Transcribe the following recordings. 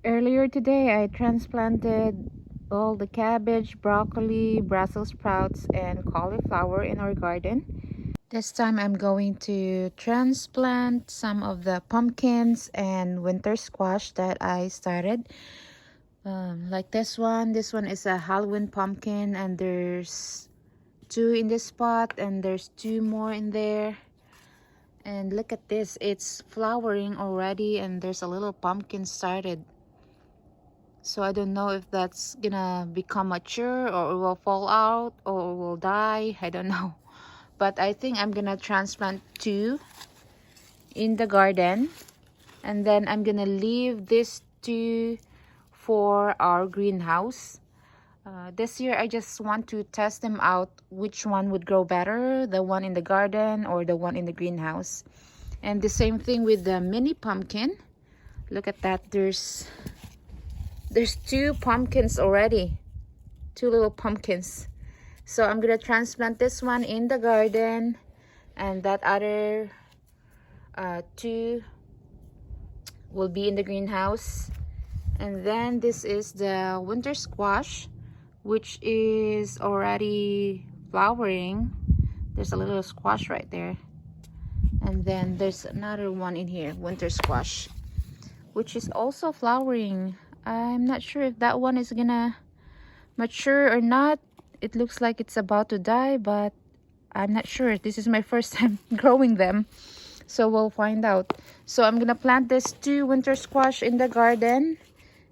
Earlier today, I transplanted all the cabbage, broccoli, Brussels sprouts, and cauliflower in our garden. This time, I'm going to transplant some of the pumpkins and winter squash that I started. Like this one. This one is a Halloween pumpkin, and there's two in this spot, and there's two more in there. And look at this, it's flowering already, and there's a little pumpkin started. So I don't know if that's gonna become mature or it will fall out or will die. I don't know. But I think I'm gonna transplant two in the garden. And then I'm gonna leave these two for our greenhouse. This year I just want to test them out, which one would grow better, the one in the garden or the one in the greenhouse. And the same thing with the mini pumpkin. Look at that, there's two pumpkins already, two little pumpkins. So I'm gonna transplant this one in the garden, and that other two will be in the greenhouse. And then this is the winter squash, which is already flowering. There's a little squash right there. And then there's another one in here, winter squash, which is also flowering. I'm not sure if that one is gonna mature or not. It looks like it's about to die, but I'm not sure. This is my first time growing them, so we'll find out. So I'm gonna plant this two winter squash in the garden,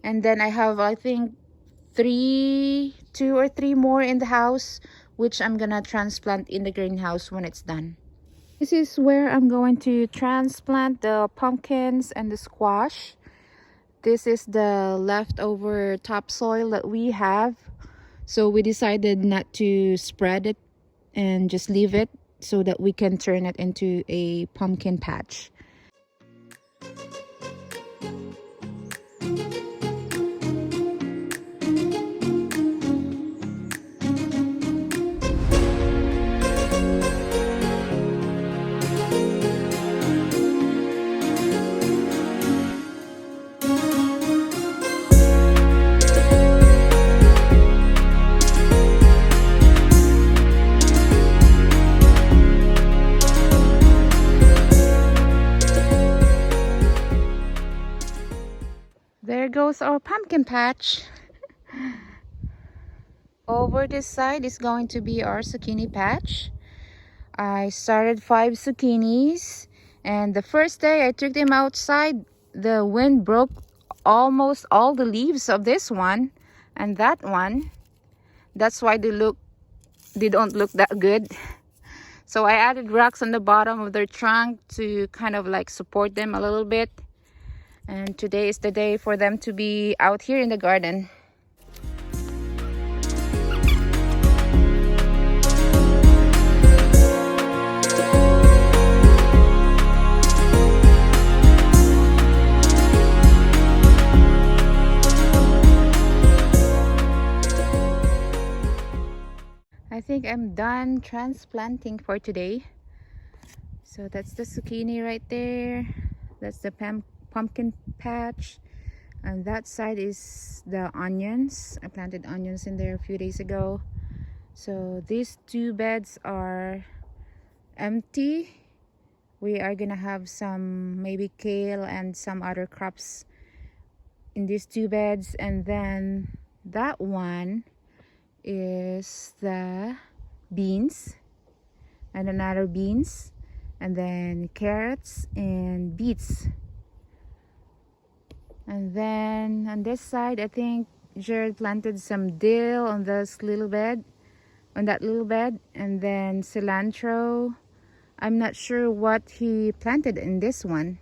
and then I have, I think, two or three more in the house, which I'm gonna transplant in the greenhouse when it's done. This is where I'm going to transplant the pumpkins and the squash. This is the leftover topsoil that we have. So we decided not to spread it and just leave it so that we can turn it into a pumpkin patch. There goes our pumpkin patch. Over this side is going to be our zucchini patch. I started 5 zucchinis, and the first day I took them outside, the wind broke almost all the leaves of this one and that one. That's why they don't look that good. So I added rocks on the bottom of their trunk to kind of like support them a little bit. And today is the day for them to be out here in the garden. I think I'm done transplanting for today. So that's the zucchini right there. That's the pumpkin patch. And that side is the onions. I planted onions in there a few days ago. So these two beds are empty. We are gonna have some maybe kale and some other crops in these two beds. And then that one is the beans and another beans, and then carrots and beets. And then on this side, I think Jared planted some dill on this little bed, on that little bed, and then cilantro. I'm not sure what he planted in this one.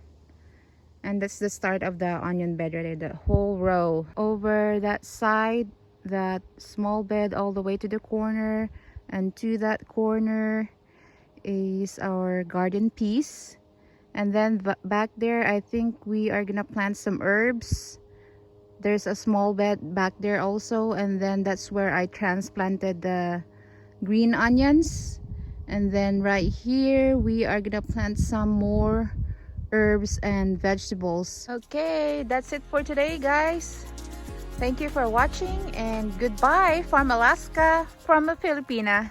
And that's the start of the onion bed right there, the whole row. Over that side, that small bed all the way to the corner, and to that corner is our garden piece. And then back there, I think we are gonna plant some herbs. There's a small bed back there also, and then that's where I transplanted the green onions. And then right here we are gonna plant some more herbs and vegetables. Okay, that's it for today, guys. Thank you for watching and goodbye from Alaska, from a Filipina.